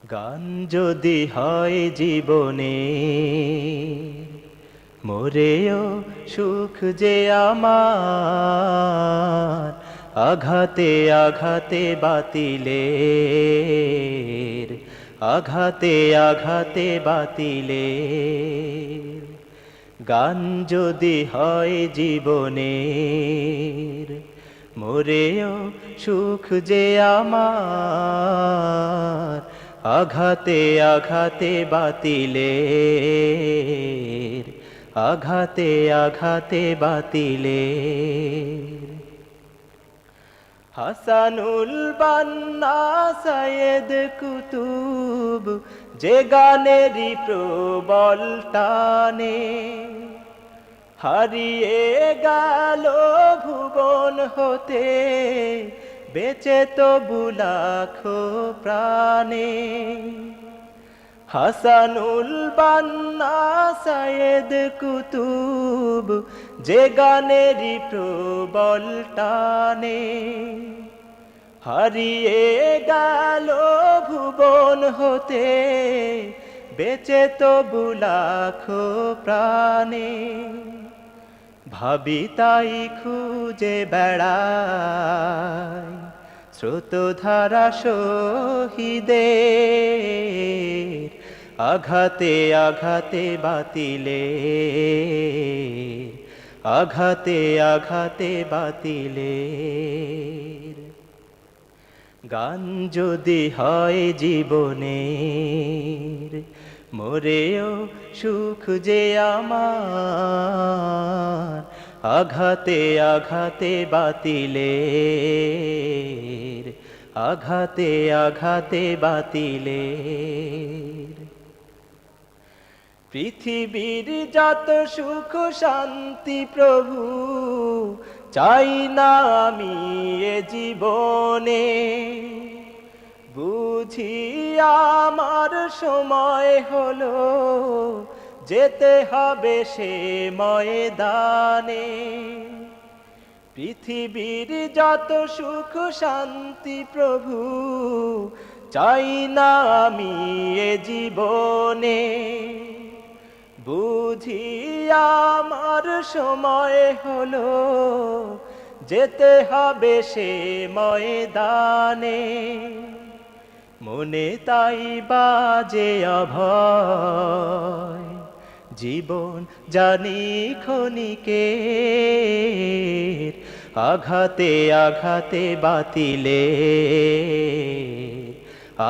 গান যদি হয় জীবনে, মোরেও সুখ যে আমার, আঘাতে আঘাতে বাতিলের, আঘাতে আঘাতে বাতিলের। গান যদি হয় জীবনের, মোরেও সুখ যে আমার, আঘাতে আঘাতে বাতিলের, আঘাতে আঘাতে বাতিলের। হাসানুল বান্না সৈয়দ কুতুব যে গানেরই প্রবল টানে, হারিয়ে গেল ভুবন হতে বেঁচে তবু লাখো প্রাণে। হাসানুল বান্না সৈয়দ কুতুব যে গানেরই প্রবল টানে, হারিয়ে গেল ভুবন হতে বেঁচে তবু লাখো প্রাণে। ভাবি তাই খুঁজে বেড়াই স্রোতধারা শহীদের, আঘাতে আঘাতে বাতিলের, আঘাতে আঘাতে বাতিলের। গান যদি হয় জীবনের, মোরেও সুখ যে আমার, আঘাতে আঘাতে বাতিলের, আঘাতে আঘাতে বাতিলের। পৃথিবীর যত সুখ শান্তি প্রভু চাই না আমি এ জীবনে, বুঝি আমার সময় হলো যেতে হবে সে ময়দানে। পৃথিবীর যত সুখ শান্তি প্রভু চাই না আমি এ জীবনে, বুঝি আমার সময় হলো যেতে হবে সে ময়দানে। মনে তাই বাজে অভয়, জীবন জানি ক্ষণিকের, আঘাতে আঘাতে বাতিলের,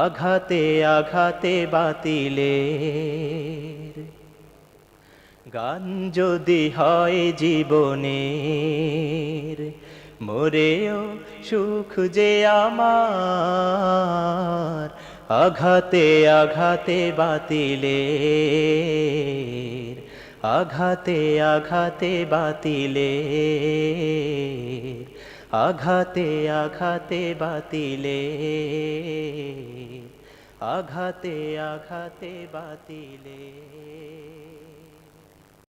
আঘাতে আঘাতে বাতিলের। গান যদি হয় জীবনের, মোরেও সুখ যে আমার, আঘাতে আঘাতে বাতিলের, আঘাতে আঘাতে বাতিলের, আঘাতে আঘাতে বাতিলের, আঘাতে আঘাতে বাতিলের।